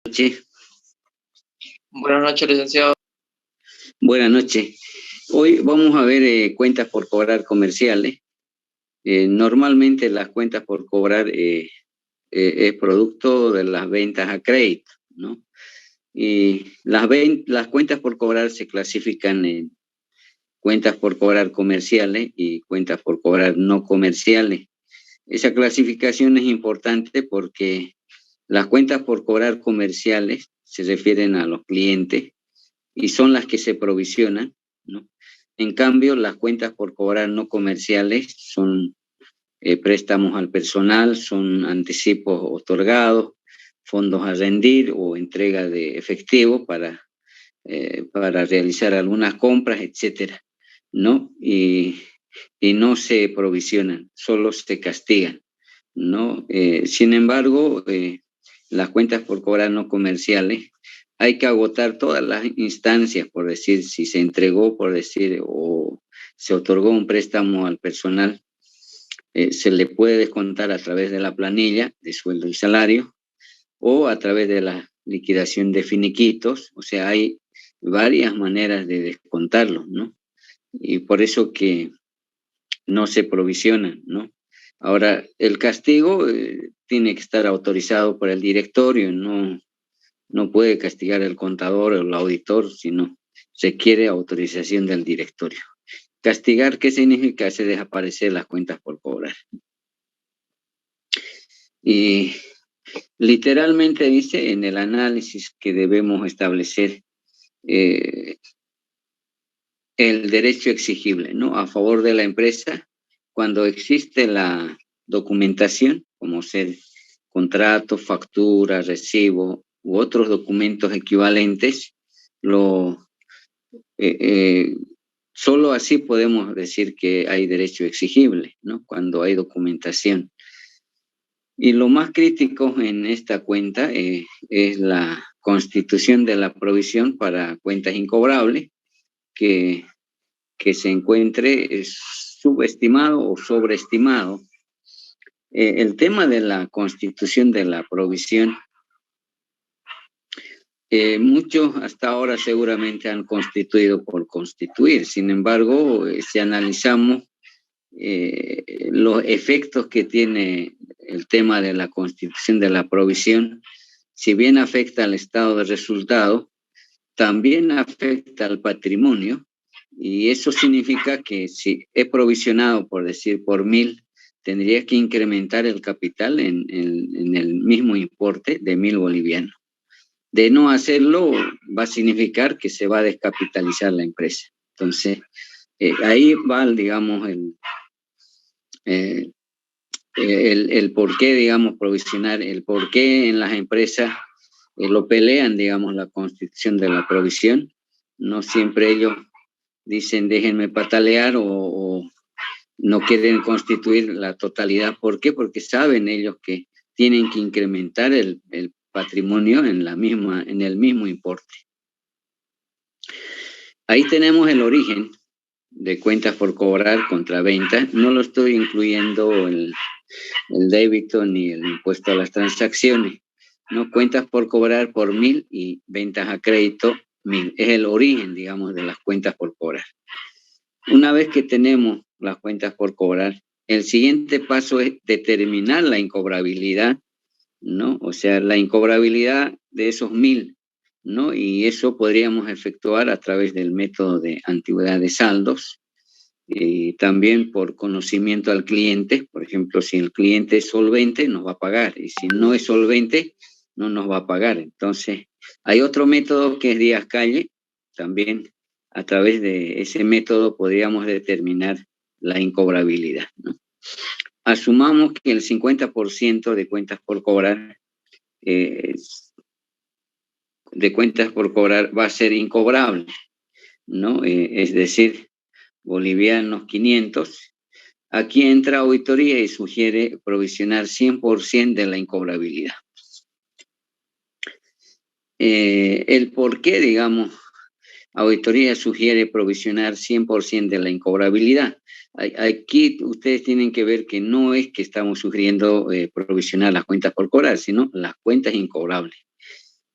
noches. Buenas noches, licenciado. Buenas noches. Hoy vamos a ver cuentas por cobrar comerciales. Normalmente las cuentas por cobrar es producto de las ventas a crédito, ¿no? Y las cuentas por cobrar se clasifican en cuentas por cobrar comerciales y cuentas por cobrar no comerciales. Esa clasificación es importante porque las cuentas por cobrar comerciales se refieren a los clientes y son las que se provisionan, ¿no? En cambio, las cuentas por cobrar no comerciales son préstamos al personal, son anticipos otorgados, fondos a rendir o entrega de efectivo para realizar algunas compras, etcétera, ¿no? Y no se provisionan, solo se castigan, ¿no? Sin embargo, las cuentas por cobrar no comerciales, hay que agotar todas las instancias, por decir, si se entregó, por decir, o se otorgó un préstamo al personal, se le puede descontar a través de la planilla de sueldo y salario o a través de la liquidación de finiquitos. O sea, hay varias maneras de descontarlo, ¿no? Y por eso que no se provisionan, ¿no? Ahora, el castigo tiene que estar autorizado por el directorio, no puede castigar el contador o el auditor, sino requiere autorización del directorio. Castigar, ¿qué significa? Hacer desaparecer las cuentas por cobrar. Y literalmente dice en el análisis que debemos establecer el derecho exigible, ¿no? A favor de la empresa, cuando existe la documentación, como ser contrato, factura, recibo u otros documentos equivalentes, solo así podemos decir que hay derecho exigible, ¿no? Cuando hay documentación. Y lo más crítico en esta cuenta es la constitución de la provisión para cuentas incobrables, que se encuentre subestimado o sobreestimado. El tema de la constitución de la provisión, muchos hasta ahora seguramente han constituido por constituir. Sin embargo, si analizamos los efectos que tiene el tema de la constitución de la provisión, si bien afecta al estado de resultado, también afecta al patrimonio, y eso significa que si he provisionado, por decir, por 1.000, tendría que incrementar el capital en el mismo importe de 1.000 bolivianos. De no hacerlo, va a significar que se va a descapitalizar la empresa. Entonces, ahí va, digamos, el por qué, digamos, provisionar, el por qué en las empresas lo pelean, digamos, la constitución de la provisión. No siempre ellos dicen déjenme patalear o no quieren constituir la totalidad. ¿Por qué? Porque saben ellos que tienen que incrementar el patrimonio en el mismo importe. Ahí tenemos el origen de cuentas por cobrar contra ventas. No lo estoy incluyendo el débito ni el impuesto a las transacciones, ¿no? Cuentas por cobrar por 1.000 y ventas a crédito 1.000. Es el origen, digamos, de las cuentas por cobrar. Una vez que tenemos las cuentas por cobrar, el siguiente paso es determinar la incobrabilidad, ¿no? O sea, la incobrabilidad de esos 1.000, ¿no? Y eso podríamos efectuar a través del método de antigüedad de saldos, y también por conocimiento al cliente. Por ejemplo, si el cliente es solvente, nos va a pagar, y si no es solvente, no nos va a pagar. Entonces, hay otro método que es Díaz Calle. También a través de ese método podríamos determinar la incobrabilidad, ¿no? Asumamos que el 50% de cuentas por cobrar va a ser incobrable, ¿no? Es decir, bolivianos 500. Aquí entra auditoría y sugiere provisionar 100% de la incobrabilidad. El por qué, digamos, auditoría sugiere provisionar 100% de la incobrabilidad. Aquí ustedes tienen que ver que no es que estamos sugiriendo provisionar las cuentas por cobrar, sino las cuentas incobrables.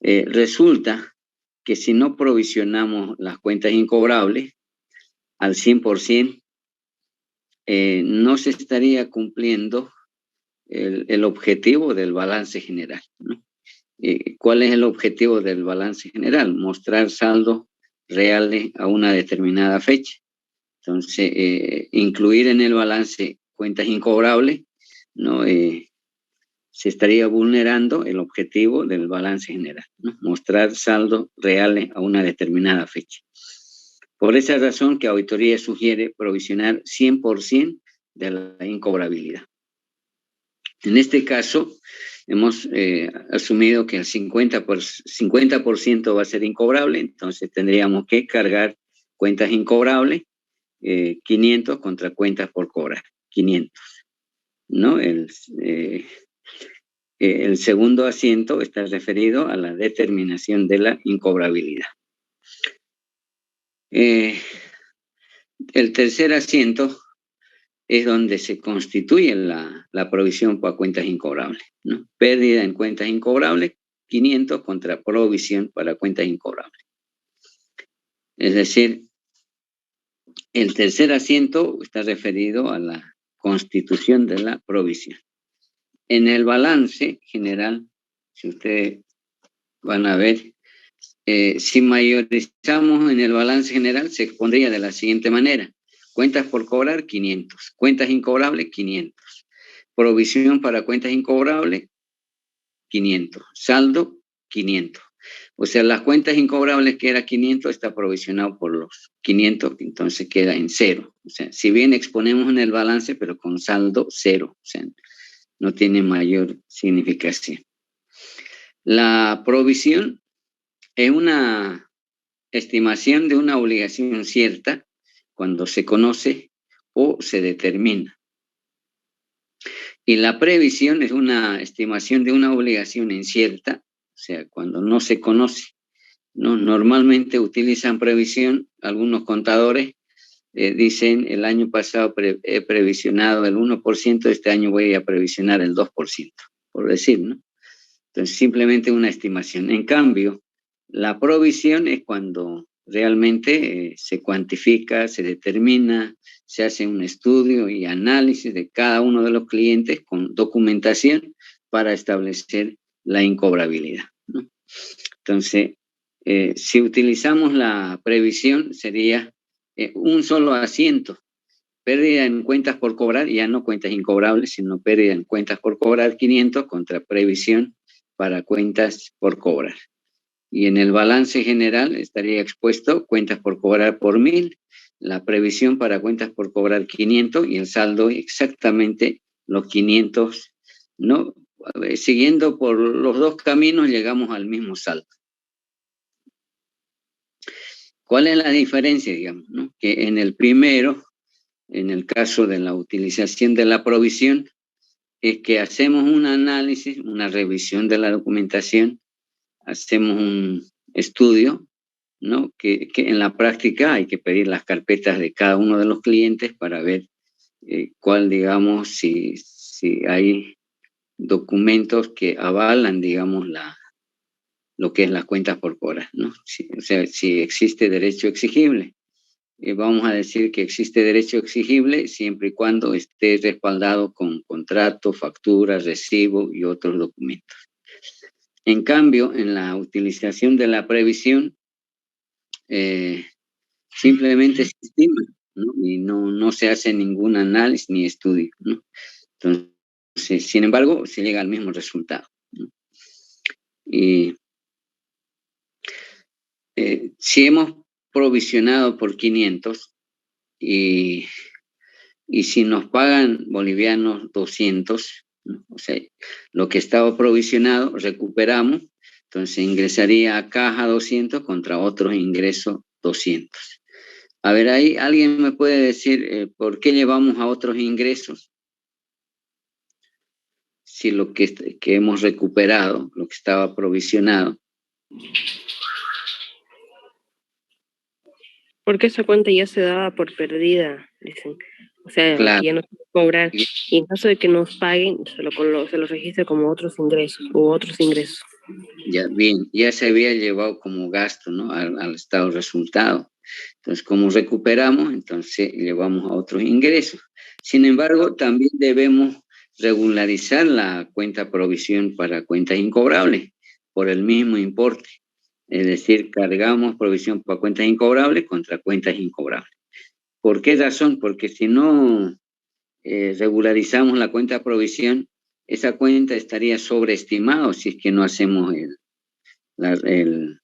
Resulta que si no provisionamos las cuentas incobrables al 100%, no se estaría cumpliendo el objetivo del balance general, ¿no? ¿Cuál es el objetivo del balance general? Mostrar saldos reales a una determinada fecha. Entonces, incluir en el balance cuentas incobrables, ¿no? Se estaría vulnerando el objetivo del balance general, ¿no? Mostrar saldos reales a una determinada fecha. Por esa razón que auditoría sugiere provisionar 100% de la incobrabilidad. En este caso, hemos asumido que el 50% va a ser incobrable, entonces tendríamos que cargar cuentas incobrables, 500 contra cuentas por cobrar, 500, ¿no? El segundo asiento está referido a la determinación de la incobrabilidad. El tercer asiento es donde se constituye la provisión para cuentas incobrables, ¿no? Pérdida en cuentas incobrables, 500 contra provisión para cuentas incobrables. Es decir, el tercer asiento está referido a la constitución de la provisión. En el balance general, si ustedes van a ver, si mayorizamos en el balance general, se expondría de la siguiente manera. Cuentas por cobrar, 500. Cuentas incobrables, 500. Provisión para cuentas incobrables, 500. Saldo, 500. O sea, las cuentas incobrables que era 500 está provisionado por los 500, entonces queda en cero. O sea, si bien exponemos en el balance, pero con saldo cero. O sea, no tiene mayor significación. La provisión es una estimación de una obligación cierta cuando se conoce o se determina. Y la previsión es una estimación de una obligación incierta, o sea, cuando no se conoce, ¿no? Normalmente utilizan previsión, algunos contadores dicen el año pasado he previsionado el 1%, este año voy a previsionar el 2%, por decir, ¿no? Entonces, simplemente una estimación. En cambio, la provisión es cuando realmente se cuantifica, se determina, se hace un estudio y análisis de cada uno de los clientes con documentación para establecer la incobrabilidad, ¿no? Entonces, si utilizamos la previsión, sería un solo asiento. Pérdida en cuentas por cobrar, ya no cuentas incobrables, sino pérdida en cuentas por cobrar 500 contra previsión para cuentas por cobrar. Y en el balance general estaría expuesto cuentas por cobrar por 1000, la previsión para cuentas por cobrar 500 y el saldo exactamente los 500, ¿no? Siguiendo por los dos caminos llegamos al mismo saldo. ¿Cuál es la diferencia, digamos, ¿no? Que en el primero, en el caso de la utilización de la provisión, es que hacemos un análisis, una revisión de la documentación, hacemos un estudio, ¿no? Que en la práctica hay que pedir las carpetas de cada uno de los clientes para ver cuál, digamos, si hay documentos que avalan, digamos, lo que es las cuentas por cobrar, ¿no? O sea, si existe derecho exigible. Vamos a decir que existe derecho exigible siempre y cuando esté respaldado con contrato, factura, recibo y otros documentos. En cambio, en la utilización de la previsión, simplemente se estima, ¿no? Y no se hace ningún análisis ni estudio, ¿no? Entonces, sin embargo, se llega al mismo resultado, ¿no? Y si hemos provisionado por 500 y si nos pagan bolivianos 200, ¿no? O sea, lo que estaba provisionado recuperamos, entonces ingresaría a caja 200 contra otros ingresos 200. A ver, ahí alguien me puede decir por qué llevamos a otros ingresos si lo que hemos recuperado, lo que estaba provisionado. Porque esa cuenta ya se daba por perdida, dicen. O sea, Claro. que ya no se puede cobrar. Y en caso de que nos paguen, se los registra como otros ingresos u otros ingresos. Ya, bien, ya se había llevado como gasto, ¿no? Al estado resultado. Entonces, como recuperamos, entonces llevamos a otros ingresos. Sin embargo, también debemos regularizar la cuenta provisión para cuentas incobrables por el mismo importe. Es decir, cargamos provisión para cuentas incobrables contra cuentas incobrables. ¿Por qué razón? Porque si no regularizamos la cuenta provisión, esa cuenta estaría sobreestimada si es que no hacemos la, el,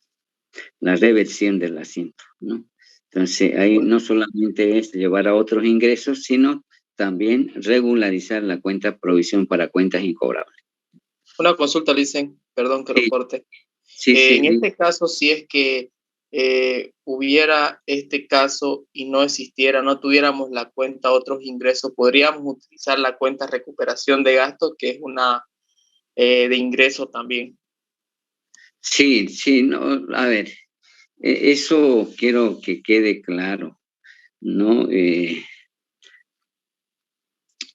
la reversión del asiento, ¿no? Entonces, ahí no solamente es llevar a otros ingresos, sino también regularizar la cuenta provisión para cuentas incobrables. Una consulta, Licen, perdón que lo Sí, corte. sí. En este caso, si es que hubiera este caso y no existiera, no tuviéramos la cuenta otros ingresos, podríamos utilizar la cuenta recuperación de gastos, que es una de ingreso también. Sí, no, a ver, eso quiero que quede claro, ¿no?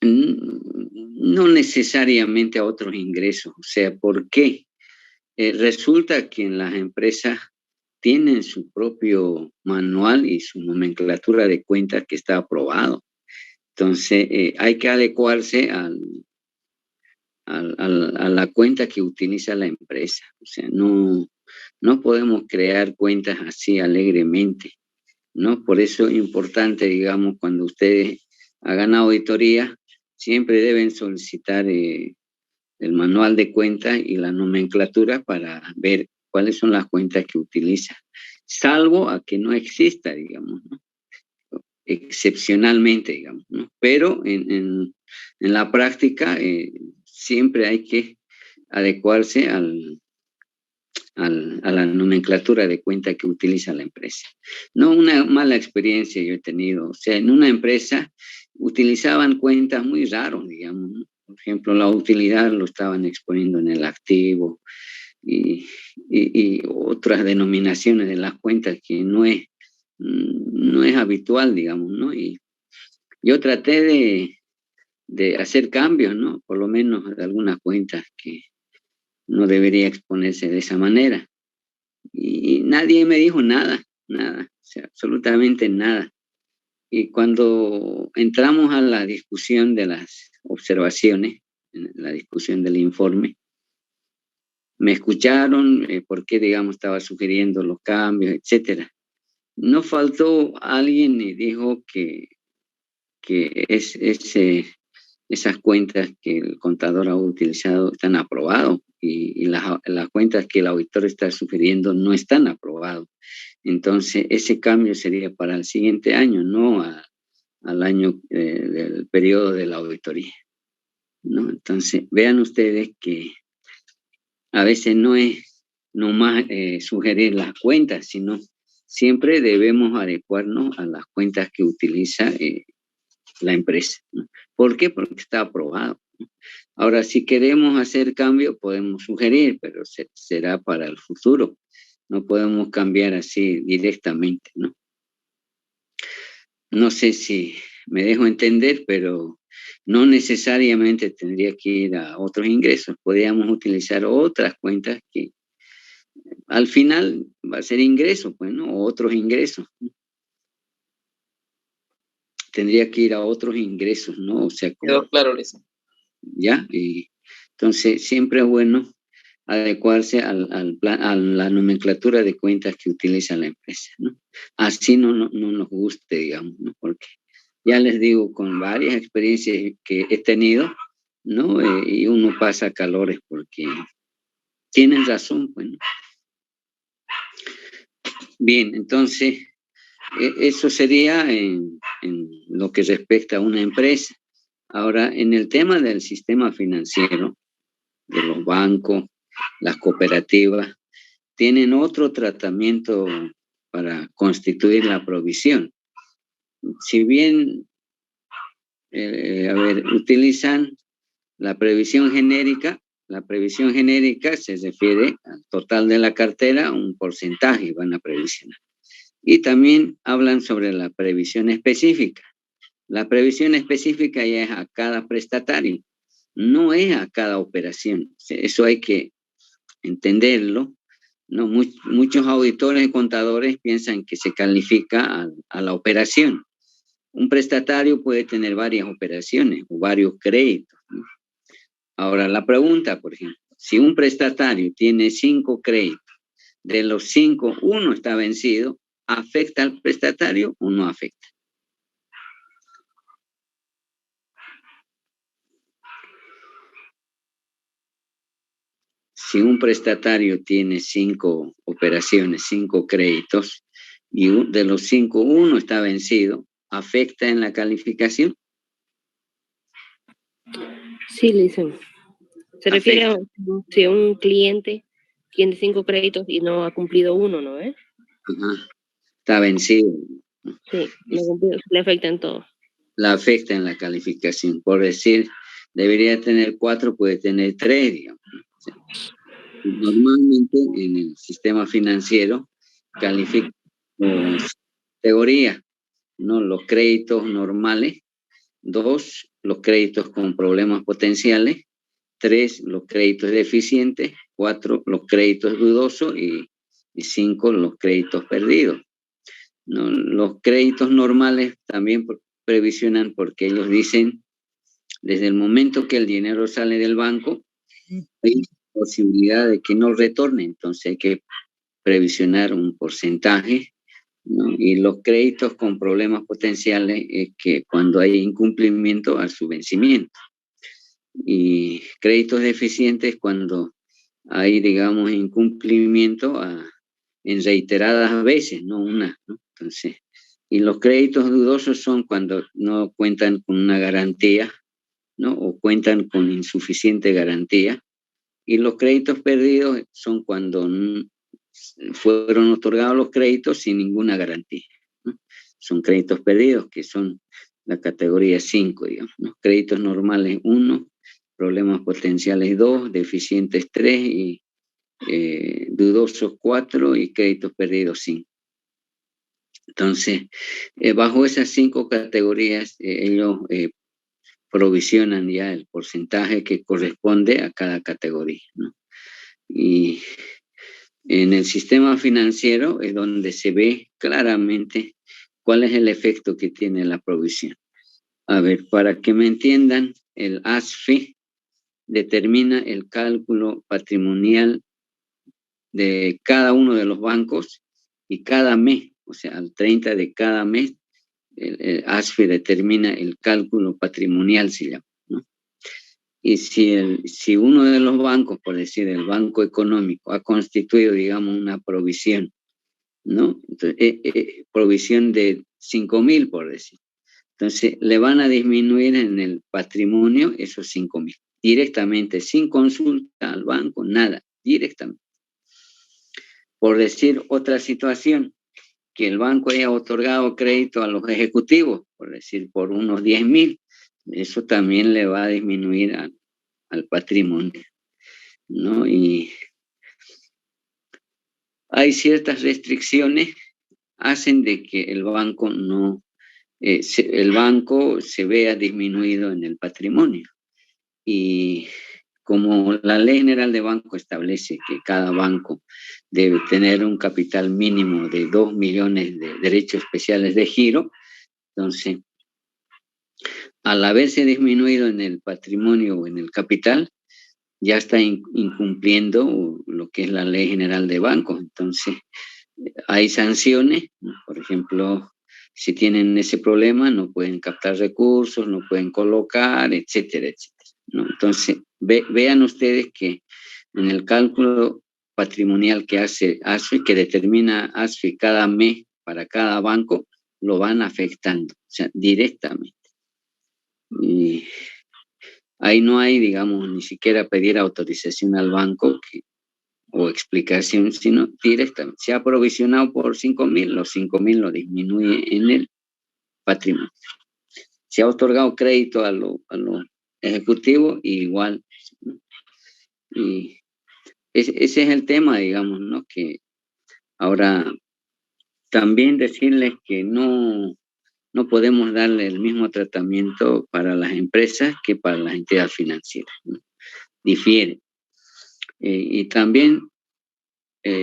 No necesariamente a otros ingresos, o sea, ¿por qué? Resulta que en las empresas tienen su propio manual y su nomenclatura de cuentas que está aprobado. Entonces, hay que adecuarse a la cuenta que utiliza la empresa. O sea, no podemos crear cuentas así alegremente, ¿no? Por eso es importante, digamos, cuando ustedes hagan auditoría, siempre deben solicitar el manual de cuentas y la nomenclatura para ver cuáles son las cuentas que utiliza, salvo a que no exista, digamos, ¿no? Excepcionalmente, digamos, ¿no? Pero en la práctica siempre hay que adecuarse a la nomenclatura de cuenta que utiliza la empresa. No una mala experiencia yo he tenido, o sea, en una empresa utilizaban cuentas muy raros, digamos, ¿no? Por ejemplo, la utilidad lo estaban exponiendo en el activo y otras denominaciones de las cuentas que no es habitual, digamos, ¿no? Y yo traté de hacer cambios, ¿no? Por lo menos de algunas cuentas que no debería exponerse de esa manera. Y nadie me dijo nada, o sea, absolutamente nada. Y cuando entramos a la discusión de las observaciones, en la discusión del informe, me escucharon por qué, digamos, estaba sugiriendo los cambios, etcétera. No faltó alguien y dijo que esas cuentas que el contador ha utilizado están aprobadas y las cuentas que el auditor está sugiriendo no están aprobadas. Entonces, ese cambio sería para el siguiente año, no al año del periodo de la auditoría, ¿no? Entonces, vean ustedes que a veces no es nomás sugerir las cuentas, sino siempre debemos adecuarnos a las cuentas que utiliza la empresa, ¿no? ¿Por qué? Porque está aprobado, ¿no? Ahora, si queremos hacer cambio, podemos sugerir, pero será para el futuro. No podemos cambiar así directamente, ¿no? No sé si me dejo entender, pero no necesariamente tendría que ir a otros ingresos. Podríamos utilizar otras cuentas que al final va a ser ingreso, pues, ¿no? Otros ingresos, ¿no? Tendría que ir a otros ingresos, ¿no? O sea, Quedó claro, Licen. ¿ya? Y entonces, siempre es bueno adecuarse al plan, a la nomenclatura de cuentas que utiliza la empresa, ¿no? Así no nos guste, digamos, ¿no? Porque ya les digo, con varias experiencias que he tenido, ¿no? Y uno pasa calores porque tienen razón, pues, ¿no? Bien, entonces, eso sería en lo que respecta a una empresa. Ahora, en el tema del sistema financiero, de los bancos, las cooperativas, tienen otro tratamiento para constituir la provisión. Si bien, utilizan la previsión genérica se refiere al total de la cartera, un porcentaje van a previsionar. Y también hablan sobre la previsión específica. La previsión específica ya es a cada prestatario, no es a cada operación. Eso hay que entenderlo, ¿no? Muchos auditores y contadores piensan que se califica a la operación. Un prestatario puede tener varias operaciones o varios créditos, ¿no? Ahora, la pregunta, por ejemplo, si un prestatario tiene 5 créditos, de los 5, uno está vencido, ¿afecta al prestatario o no afecta? Si un prestatario tiene 5 operaciones, 5 créditos, y de los 5, uno está vencido, ¿afecta en la calificación? Sí, Licen. Se refiere a si un cliente tiene 5 créditos y no ha cumplido uno, ¿no es? Ajá. Está vencido. Sí, no cumplido, le afecta en todo. La afecta en la calificación. Por decir, debería tener 4, puede tener 3, digamos. O sea, normalmente en el sistema financiero califica por categoría, ¿no? Los créditos normales, 2, los créditos con problemas potenciales, 3, los créditos deficientes, 4, los créditos dudosos y 5, los créditos perdidos, ¿no? Los créditos normales también previsionan porque ellos dicen, desde el momento que el dinero sale del banco, hay posibilidad de que no retorne, entonces hay que previsionar un porcentaje, ¿no? Y los créditos con problemas potenciales es que cuando hay incumplimiento a su vencimiento. Y créditos deficientes cuando hay, digamos, incumplimiento en reiteradas veces, no una, ¿no? Entonces, y los créditos dudosos son cuando no cuentan con una garantía, ¿no? O cuentan con insuficiente garantía. Y los créditos perdidos son cuando fueron otorgados los créditos sin ninguna garantía, ¿no? Son créditos perdidos, que son la categoría 5, digamos, ¿no? Créditos normales 1, problemas potenciales 2, deficientes 3 y dudosos 4 y créditos perdidos 5. Entonces, bajo esas 5 categorías, ellos provisionan ya el porcentaje que corresponde a cada categoría, ¿no? Y en el sistema financiero es donde se ve claramente cuál es el efecto que tiene la provisión. A ver, para que me entiendan, el ASFI determina el cálculo patrimonial de cada uno de los bancos y cada mes, o sea, al 30 de cada mes, el ASFI determina el cálculo patrimonial, se llama, ¿no? Y si uno de los bancos, por decir el Banco Económico, ha constituido, digamos, una provisión, ¿no? Entonces, provisión de 5.000, por decir. Entonces, le van a disminuir en el patrimonio esos 5.000, directamente, sin consulta al banco, nada, directamente. Por decir otra situación, que el banco haya otorgado crédito a los ejecutivos, por decir, por unos 10.000, eso también le va a disminuir al patrimonio, ¿no? Y hay ciertas restricciones, hacen de que el banco se vea disminuido en el patrimonio. Y como la Ley General de Banco establece que cada banco debe tener un capital mínimo de 2 millones de derechos especiales de giro, entonces, al haberse disminuido en el patrimonio o en el capital, ya está incumpliendo lo que es la Ley General de Bancos. Entonces, hay sanciones, ¿no? Por ejemplo, si tienen ese problema, no pueden captar recursos, no pueden colocar, etcétera, etcétera, ¿no? Entonces, vean ustedes que en el cálculo patrimonial que hace ASFI, que determina ASFI cada mes para cada banco, lo van afectando, o sea, directamente. Y ahí no hay, digamos, ni siquiera pedir autorización al banco o explicación, sino directamente. Se ha provisionado por 5.000, los 5.000 lo disminuye en el patrimonio. Se ha otorgado crédito a los ejecutivos, igual, ¿no? Y ese es el tema, digamos, ¿no? Que ahora también decirles que no podemos darle el mismo tratamiento para las empresas que para las entidades financieras, ¿no? Difiere. Y también,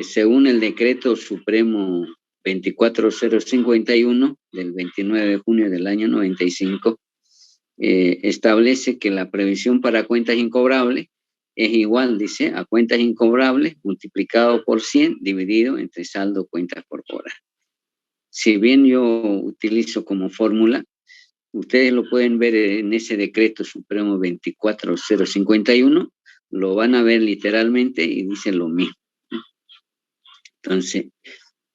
según el decreto supremo 24051 del 29 de junio del año 95, establece que la previsión para cuentas incobrables es igual, dice, a cuentas incobrables multiplicado por 100 dividido entre saldo cuentas por cobrar. Si bien yo utilizo como fórmula, ustedes lo pueden ver en ese decreto supremo 24051, lo van a ver literalmente y dice lo mismo. Entonces,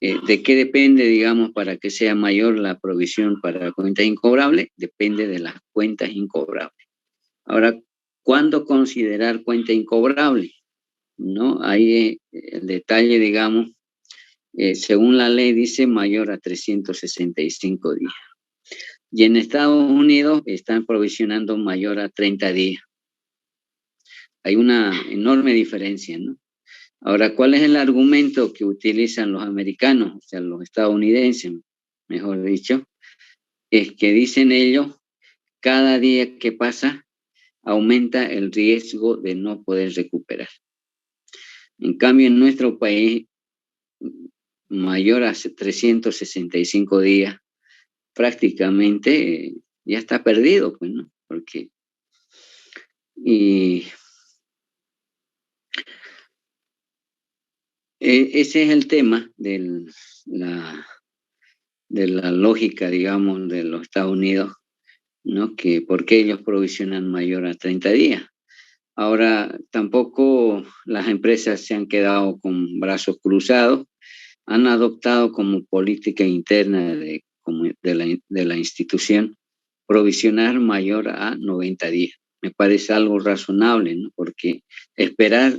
¿de qué depende, digamos, para que sea mayor la provisión para cuentas incobrables? Depende de las cuentas incobrables. Ahora, ¿cuándo considerar cuenta incobrable? ¿No? Ahí el detalle, digamos, según la ley dice mayor a 365 días. Y en Estados Unidos están provisionando mayor a 30 días. Hay una enorme diferencia, ¿no? Ahora, ¿cuál es el argumento que utilizan los americanos, o sea, los estadounidenses, mejor dicho? Es que dicen ellos, cada día que pasa aumenta el riesgo de no poder recuperar. En cambio, en nuestro país, mayor a 365 días, prácticamente ya está perdido, pues, ¿no? Porque, y ese es el tema de la lógica, digamos, de los Estados Unidos, ¿no? Que por qué ellos provisionan mayor a 30 días. Ahora, tampoco las empresas se han quedado con brazos cruzados, han adoptado como política interna de la institución provisionar mayor a 90 días. Me parece algo razonable, ¿no? Porque esperar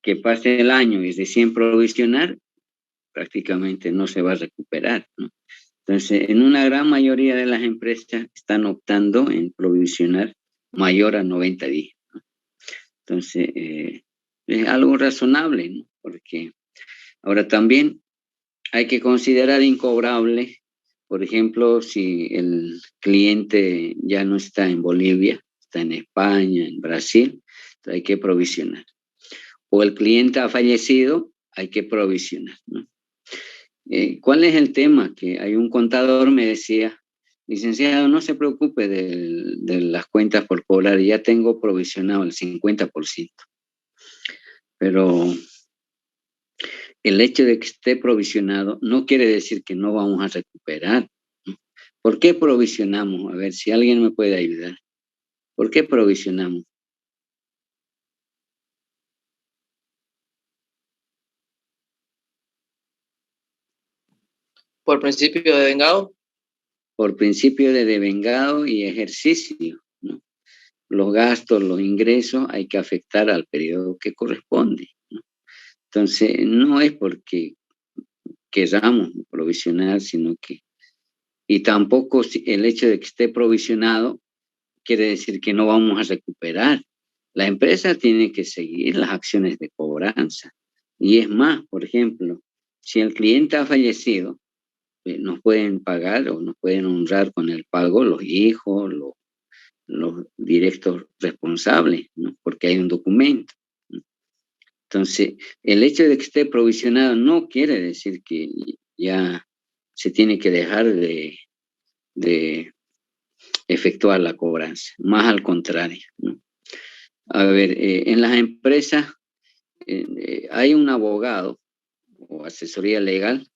que pase el año y recién provisionar, prácticamente no se va a recuperar, ¿no? Entonces, en una gran mayoría de las empresas están optando en provisionar mayor a 90 días, ¿no? Entonces, es algo razonable, ¿no? Porque ahora también hay que considerar incobrable, por ejemplo, si el cliente ya no está en Bolivia, está en España, en Brasil, hay que provisionar. O el cliente ha fallecido, hay que provisionar, ¿no? ¿Cuál es el tema? Que hay un contador me decía, licenciado, no se preocupe de las cuentas por cobrar, ya tengo provisionado el 50%. Pero el hecho de que esté provisionado no quiere decir que no vamos a recuperar. ¿Por qué provisionamos? A ver si alguien me puede ayudar. ¿Por qué provisionamos? ¿Por principio de devengado? Por principio de devengado y ejercicio, ¿no? Los gastos, los ingresos hay que afectar al periodo que corresponde, ¿no? Entonces, no es porque queramos provisionar, sino que, y tampoco el hecho de que esté provisionado quiere decir que no vamos a recuperar. La empresa tiene que seguir las acciones de cobranza. Y es más, por ejemplo, si el cliente ha fallecido, nos pueden pagar o nos pueden honrar con el pago los hijos, los directos responsables, ¿no? Porque hay un documento, ¿no? Entonces, el hecho de que esté provisionado no quiere decir que ya se tiene que dejar de efectuar la cobranza, más al contrario, ¿no? A ver, en las empresas hay un abogado o asesoría legal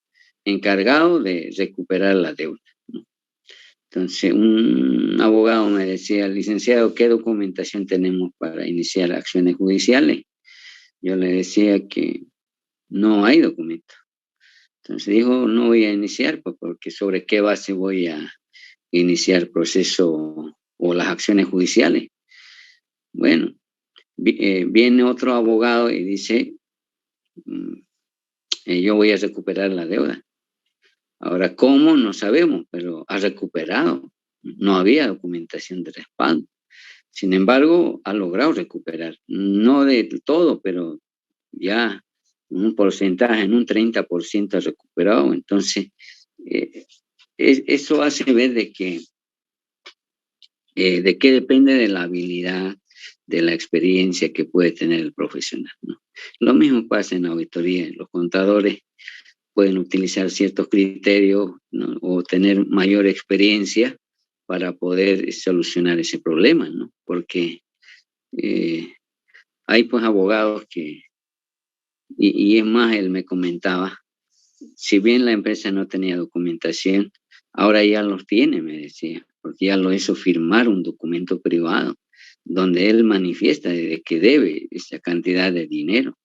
encargado de recuperar la deuda, ¿no? Entonces, un abogado me decía, licenciado, ¿qué documentación tenemos para iniciar acciones judiciales? Yo le decía que no hay documento. Entonces dijo, no voy a iniciar, pues, porque sobre qué base voy a iniciar proceso o las acciones judiciales. Bueno, viene otro abogado y dice, yo voy a recuperar la deuda. Ahora, ¿cómo? No sabemos, pero ha recuperado. No había documentación de respaldo. Sin embargo, ha logrado recuperar. No de todo, pero ya un porcentaje, en un 30% ha recuperado. Entonces, eso hace ver de que depende de la habilidad, de la experiencia que puede tener el profesional, ¿no? Lo mismo pasa en auditoría. Los contadores pueden utilizar ciertos criterios, ¿no? O tener mayor experiencia para poder solucionar ese problema, ¿no? Porque hay pues abogados que, y es más, él me comentaba, si bien la empresa no tenía documentación, ahora ya los tiene, me decía, porque ya lo hizo firmar un documento privado donde él manifiesta de que debe esa cantidad de dinero.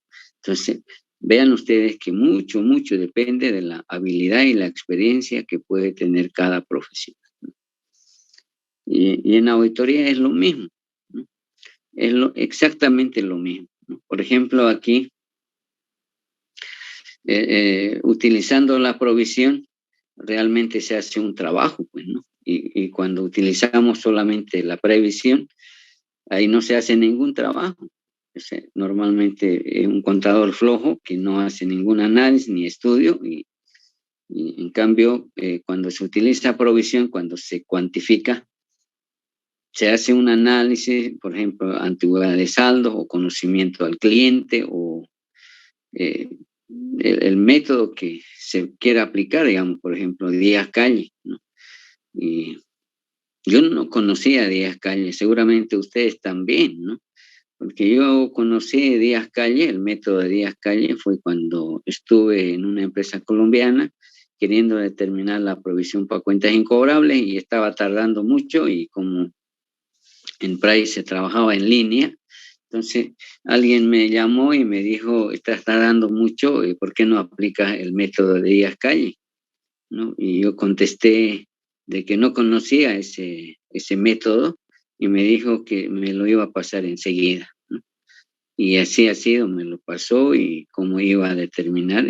Entonces, vean ustedes que mucho, mucho depende de la habilidad y la experiencia que puede tener cada profesional. Y en auditoría es lo mismo, ¿no? Es exactamente lo mismo, ¿no? Por ejemplo, aquí, utilizando la provisión, realmente se hace un trabajo, pues, ¿no? Y cuando utilizamos solamente la previsión, ahí no se hace ningún trabajo. O sea, normalmente es un contador flojo que no hace ningún análisis ni estudio y en cambio, cuando se utiliza provisión, cuando se cuantifica, se hace un análisis, por ejemplo, antigüedad de saldo o conocimiento al cliente o eh, el método que se quiera aplicar, digamos, por ejemplo, Díaz Calle, ¿no? Y yo no conocía a Díaz Calle, seguramente ustedes también, ¿no? Porque yo conocí a Díaz Calle, el método de Díaz Calle fue cuando estuve en una empresa colombiana queriendo determinar la provisión para cuentas incobrables y estaba tardando mucho y como en Price se trabajaba en línea, entonces alguien me llamó y me dijo, estás tardando mucho, ¿por qué no aplicas el método de Díaz Calle? ¿No? Y yo contesté de que no conocía ese método y me dijo que me lo iba a pasar enseguida, ¿no? Y así ha sido, me lo pasó y cómo iba a determinar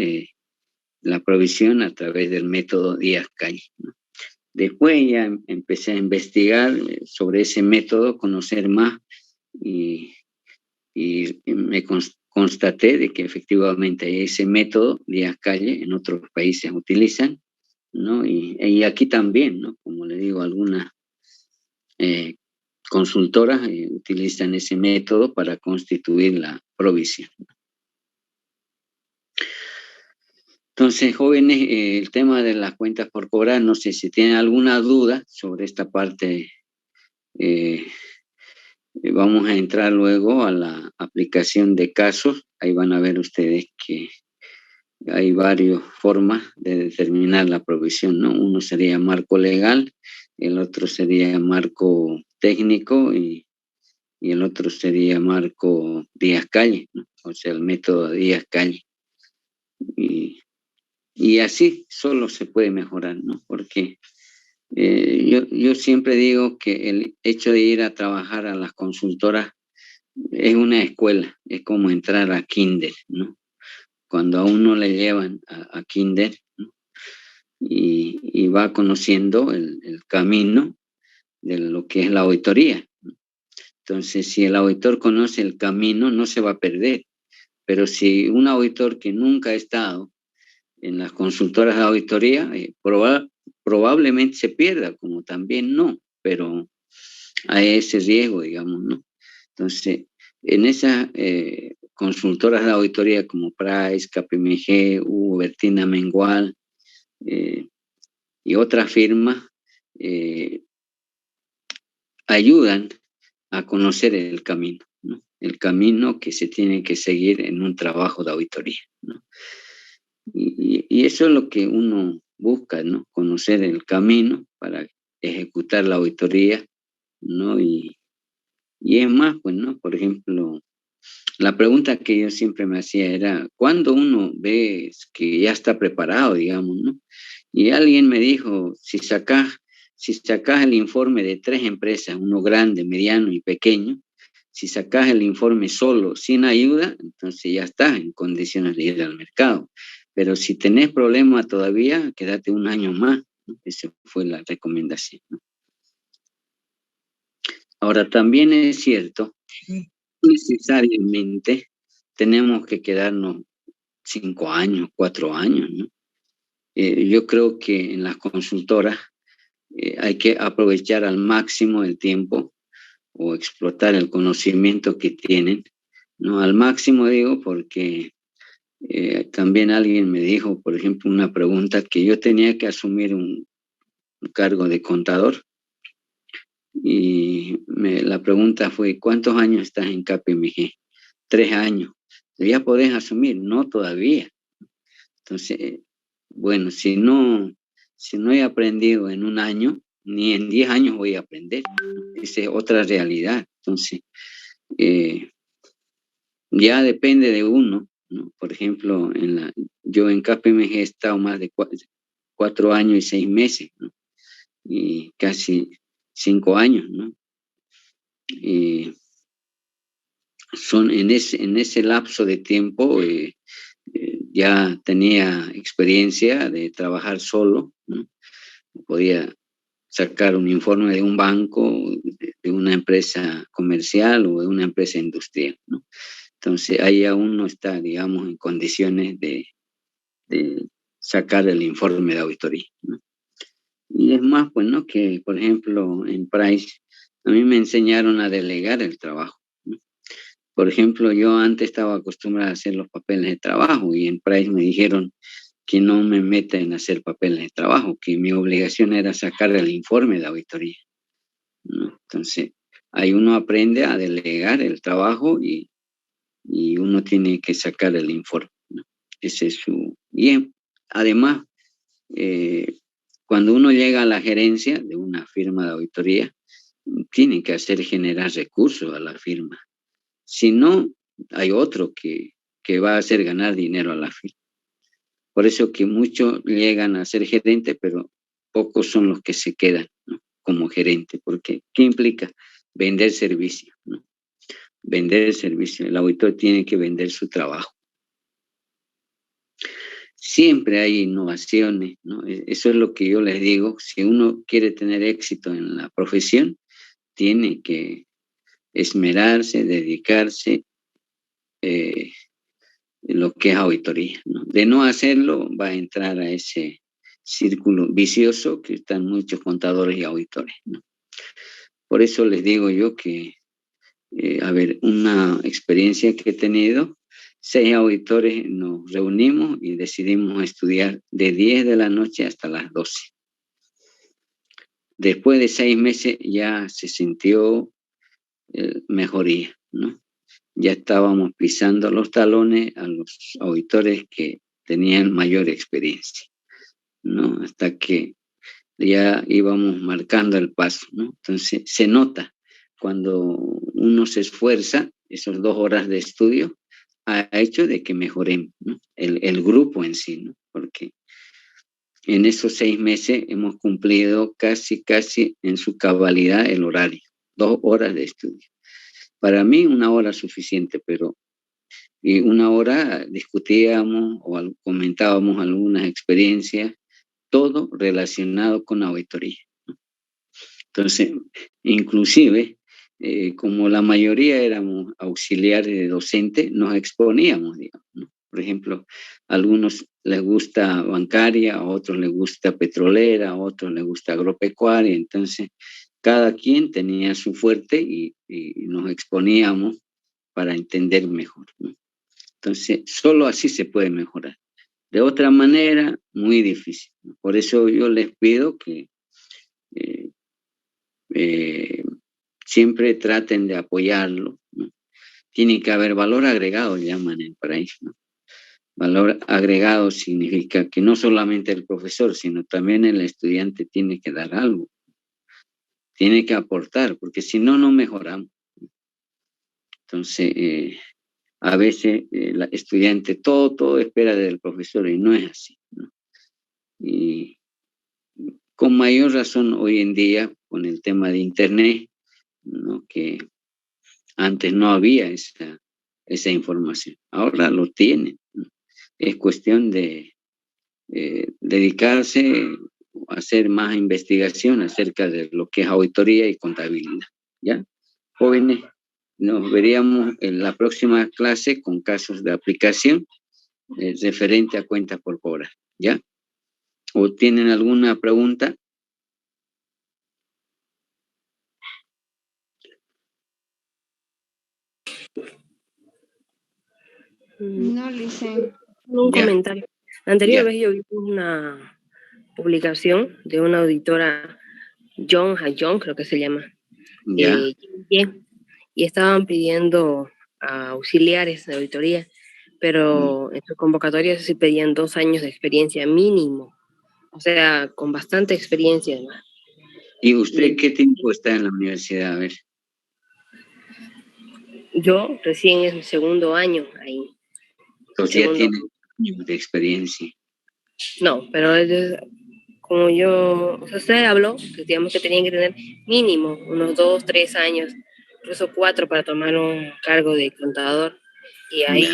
la provisión a través del método Díaz Calle, ¿no? Después ya empecé a investigar sobre ese método, conocer más y me constaté de que efectivamente ese método Díaz Calle en otros países utilizan, ¿no? Y aquí también, ¿no? Como le digo, algunas consultoras utilizan ese método para constituir la provisión. Entonces, jóvenes, el tema de las cuentas por cobrar, no sé si tienen alguna duda sobre esta parte. Vamos a entrar luego a la aplicación de casos. Ahí van a ver ustedes que hay varias formas de determinar la provisión, ¿no? Uno sería marco legal, el otro sería marco técnico y el otro sería marco Díaz Calle, ¿no? O sea, el método Díaz Calle. Y así solo se puede mejorar, ¿no? Porque yo siempre digo que el hecho de ir a trabajar a las consultoras es una escuela, es como entrar a kinder, ¿no? Cuando a uno le llevan a kinder, ¿no? Y va conociendo el camino de lo que es la auditoría, ¿no? Entonces, si el auditor conoce el camino, no se va a perder. Pero si un auditor que nunca ha estado en las consultoras de auditoría, probablemente se pierda, como también no, pero hay ese riesgo, digamos, ¿no? Entonces, en esas consultoras de auditoría como Price, KPMG, Bertina Mengual y otras firmas ayudan a conocer el camino, ¿no? El camino que se tiene que seguir en un trabajo de auditoría, ¿no? Y eso es lo que uno busca, ¿no? Conocer el camino para ejecutar la auditoría, ¿no? Y es más, pues, ¿no? Por ejemplo, la pregunta que yo siempre me hacía era, ¿cuándo uno ve que ya está preparado, digamos, ¿no? Y alguien me dijo, si sacas el informe de 3 empresas, uno grande, mediano y pequeño, si sacas el informe solo, sin ayuda, entonces ya estás en condiciones de ir al mercado. Pero si tenés problemas todavía, quédate un año más, ¿no? Esa fue la recomendación, ¿no? Ahora, también es cierto, necesariamente tenemos que quedarnos 5 años, 4 años, ¿no? Yo creo que en las consultoras hay que aprovechar al máximo el tiempo, o explotar el conocimiento que tienen, ¿no? Al máximo digo, porque también alguien me dijo, por ejemplo, una pregunta que yo tenía que asumir un cargo de contador, y la pregunta fue, ¿cuántos años estás en KPMG? 3 años. ¿Ya podés asumir? No, todavía. Entonces, bueno, si no he aprendido en un año, ni en 10 años voy a aprender. Esa es otra realidad. Entonces, ya depende de uno, ¿no? Por ejemplo, yo en KPMG he estado más de 4 años y 6 meses, ¿no? Y casi 5 años, ¿no? Y en ese lapso de tiempo ya tenía experiencia de trabajar solo, ¿no? Podía sacar un informe de un banco, de una empresa comercial o de una empresa industrial, ¿no? Entonces ahí aún no está, digamos, en condiciones de sacar el informe de auditoría, ¿no? Y es más, pues, ¿no? Que, por ejemplo, en Price, a mí me enseñaron a delegar el trabajo, ¿no? Por ejemplo, yo antes estaba acostumbrada a hacer los papeles de trabajo y en Price me dijeron que no me meta en hacer papeles de trabajo, que mi obligación era sacar el informe de auditoría, ¿no? Entonces, ahí uno aprende a delegar el trabajo y uno tiene que sacar el informe, ¿no? Ese es y además, cuando uno llega a la gerencia de una firma de auditoría, tiene que hacer generar recursos a la firma. Si no, hay otro que va a hacer ganar dinero a la firma. Por eso que muchos llegan a ser gerente, pero pocos son los que se quedan, ¿no? Como gerente, porque ¿qué implica? Vender servicio, ¿no? Vender el servicio. El auditor tiene que vender su trabajo. Siempre hay innovaciones, ¿no? Eso es lo que yo les digo. Si uno quiere tener éxito en la profesión, tiene que esmerarse, dedicarse lo que es auditoría, ¿no? De no hacerlo, va a entrar a ese círculo vicioso que están muchos contadores y auditores, ¿no? Por eso les digo yo que, a ver, una experiencia que he tenido, 6 auditores nos reunimos y decidimos estudiar de 10 de la noche hasta las 12. Después de 6 meses ya se sintió mejoría, ¿no? Ya estábamos pisando los talones a los auditores que tenían mayor experiencia, ¿no? Hasta que ya íbamos marcando el paso, ¿no? Entonces se nota cuando uno se esfuerza, esas 2 horas de estudio ha hecho de que mejoremos, ¿no? El grupo en sí, ¿no? Porque en esos 6 meses hemos cumplido casi en su cabalidad el horario, 2 horas de estudio. Para mí 1 hora suficiente, pero y 1 hora discutíamos o comentábamos algunas experiencias, todo relacionado con auditoría, ¿no? Entonces, inclusive, como la mayoría éramos auxiliares de docente, nos exponíamos, digamos, ¿no? Por ejemplo, a algunos les gusta bancaria, a otros les gusta petrolera, a otros les gusta agropecuaria, entonces cada quien tenía su fuerte y nos exponíamos para entender mejor, ¿no? Entonces, solo así se puede mejorar. De otra manera, muy difícil, ¿no? Por eso yo les pido que siempre traten de apoyarlo, ¿no? Tiene que haber valor agregado, llaman en Price, ¿no? Valor agregado significa que no solamente el profesor, sino también el estudiante tiene que dar algo, tiene que aportar, porque si no, no mejoramos. Entonces, a veces el estudiante todo espera del profesor y no es así, ¿no? Y con mayor razón hoy en día con el tema de Internet, ¿no? Que antes no había esa información, ahora lo tienen, ¿no? Es cuestión de dedicarse a hacer más investigación acerca de lo que es auditoría y contabilidad, ¿ya? Jóvenes, nos veríamos en la próxima clase con casos de aplicación referente a cuentas por cobrar, ¿ya? ¿O tienen alguna pregunta? No, Licen. Un comentario. La anterior vez yo vi una publicación de una auditora, John Hayon, creo que se llama, y estaban pidiendo auxiliares de auditoría, pero en su convocatoria se pedían 2 años de experiencia mínimo, o sea, con bastante experiencia además. ¿Y usted qué tiempo está en la universidad? A ver. Yo recién es mi 2º año ahí. Entonces ya tiene años de experiencia. No, pero como usted habló, que digamos que tenían que tener mínimo unos 2, 3 años, incluso 4 para tomar un cargo de contador. Y ahí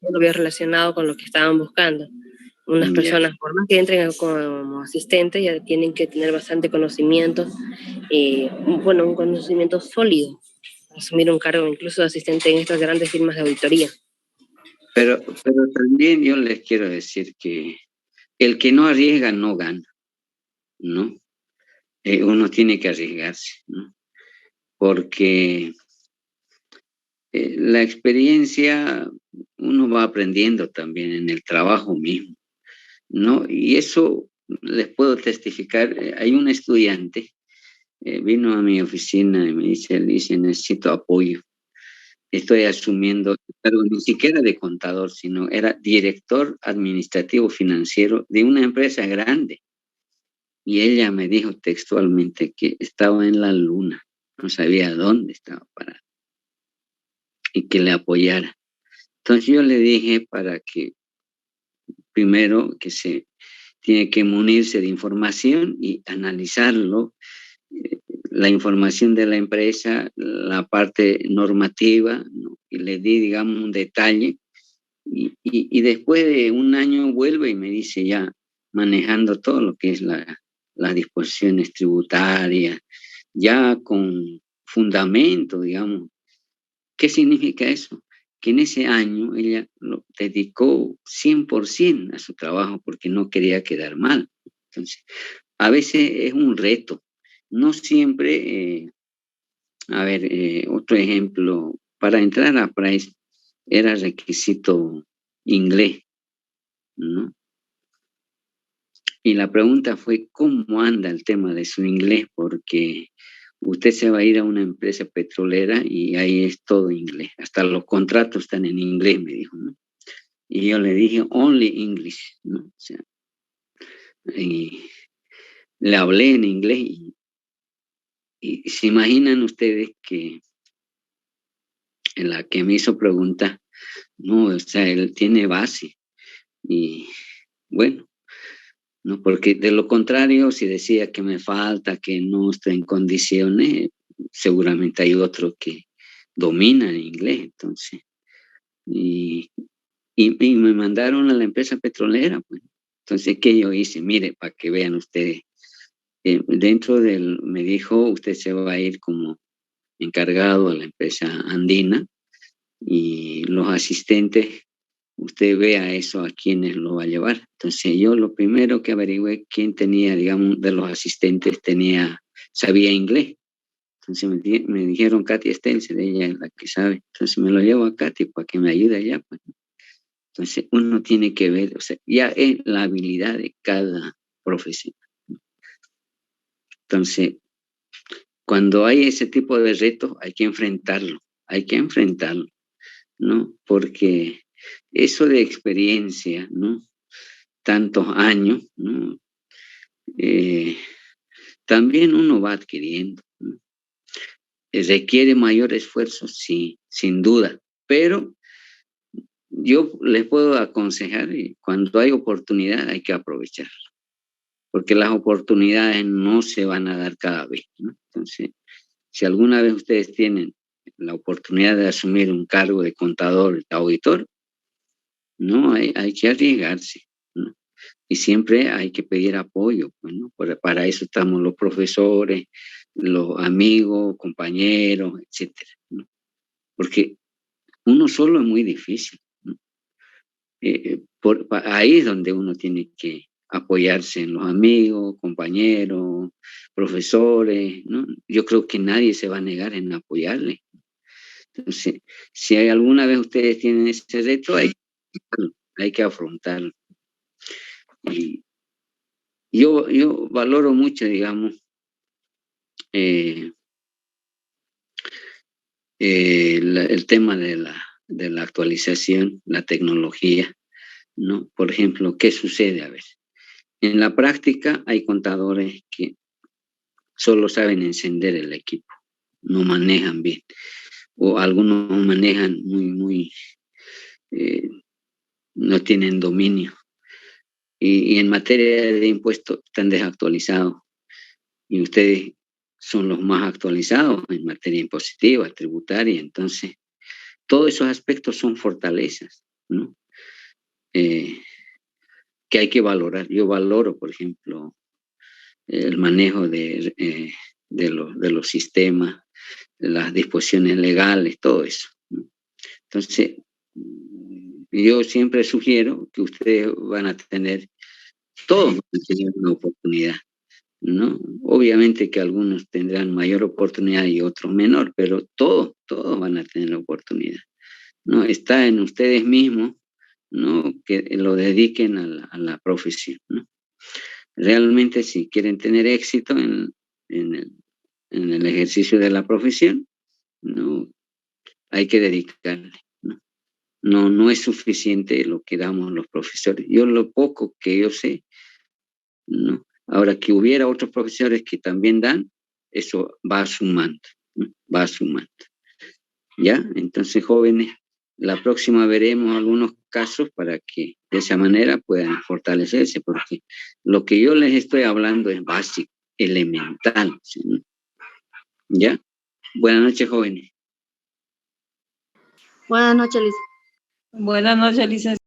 lo veo relacionado con lo que estaban buscando. Unas personas, por más que entren como asistentes, ya tienen que tener bastante conocimiento, un conocimiento sólido para asumir un cargo incluso de asistente en estas grandes firmas de auditoría. Pero también yo les quiero decir que el que no arriesga no gana, ¿no? Uno tiene que arriesgarse, ¿no? Porque la experiencia uno va aprendiendo también en el trabajo mismo, ¿no? Y eso les puedo testificar. Hay un estudiante, vino a mi oficina y me dice, necesito apoyo. Estoy asumiendo el cargo ni siquiera de contador, sino era director administrativo financiero de una empresa grande. Y ella me dijo textualmente que estaba en la luna, no sabía dónde estaba parada y que le apoyara. Entonces yo le dije para que primero que se tiene que munirse de información y analizarlo, la información de la empresa, la parte normativa, ¿no? Y le di, digamos, un detalle. Y después de un año vuelve y me dice ya, manejando todo lo que es las disposiciones tributarias, ya con fundamento, digamos. ¿Qué significa eso? Que en ese año ella lo dedicó 100% a su trabajo porque no quería quedar mal. Entonces, a veces es un reto. No siempre, otro ejemplo, para entrar a Price era requisito inglés, ¿no? Y la pregunta fue, ¿cómo anda el tema de su inglés? Porque usted se va a ir a una empresa petrolera y ahí es todo inglés. Hasta los contratos están en inglés, me dijo, ¿no? Y yo le dije, only English, ¿no? O sea, y le hablé en inglés y se imaginan ustedes que la que me hizo pregunta, no, o sea, él tiene base. Y bueno, ¿no? Porque de lo contrario, si decía que me falta, que no estoy en condiciones, seguramente hay otro que domina el inglés. Entonces, y me mandaron a la empresa petrolera. Pues. Entonces, ¿qué yo hice? Mire, para que vean ustedes, me dijo, usted se va a ir como encargado a la empresa andina y los asistentes, usted vea eso a quiénes lo va a llevar. Entonces yo lo primero que averigüé quién tenía, digamos, de los asistentes sabía inglés. Entonces me dijeron Katy Stenzel, ella es la que sabe. Entonces me lo llevo a Katy para que me ayude allá. Pues. Entonces uno tiene que ver, o sea, ya es la habilidad de cada profesional. Entonces, cuando hay ese tipo de retos, hay que enfrentarlo, ¿no? Porque eso de experiencia, ¿no? Tantos años, ¿no? También uno va adquiriendo, ¿no? Requiere mayor esfuerzo, sí, sin duda, pero yo les puedo aconsejar, cuando hay oportunidad hay que aprovecharla, porque las oportunidades no se van a dar cada vez, ¿no? Entonces, si alguna vez ustedes tienen la oportunidad de asumir un cargo de contador, de auditor, no, hay que arriesgarse, ¿no? Y siempre hay que pedir apoyo, pues, ¿no? Para eso estamos los profesores, los amigos, compañeros, etcétera, ¿no? Porque uno solo es muy difícil, ¿no? Ahí es donde uno tiene que apoyarse en los amigos, compañeros, profesores, ¿no? Yo creo que nadie se va a negar en apoyarle. Entonces, si alguna vez ustedes tienen ese reto, hay que hay que afrontarlo. Y yo valoro mucho, digamos, el tema de la actualización, la tecnología, ¿no? Por ejemplo, ¿qué sucede a veces? En la práctica hay contadores que solo saben encender el equipo, no manejan bien, o algunos manejan muy, no tienen dominio. Y en materia de impuestos están desactualizados. Y ustedes son los más actualizados en materia impositiva, tributaria. Entonces, todos esos aspectos son fortalezas, ¿no? Que hay que valorar. Yo valoro, por ejemplo, el manejo de los sistemas, las disposiciones legales, todo eso, ¿no? Entonces, yo siempre sugiero que ustedes van a tener, todos van a tener una oportunidad, ¿no? Obviamente que algunos tendrán mayor oportunidad y otros menor, pero todos van a tener oportunidad, ¿no? Está en ustedes mismos, ¿no? Que lo dediquen a la profesión, ¿no? Realmente si quieren tener éxito en el ejercicio de la profesión, ¿no? Hay que dedicarle, ¿no? No es suficiente lo que damos los profesores. Yo lo poco que yo sé, ¿no? Ahora que hubiera otros profesores que también dan, eso va sumando, ¿no? Va sumando. ¿Ya? Entonces, jóvenes, la próxima veremos algunos casos para que de esa manera puedan fortalecerse, porque lo que yo les estoy hablando es básico, elemental, ¿sí? ¿Ya? Buenas noches, jóvenes. Buenas noches, Liz. Buenas noches, licenciado.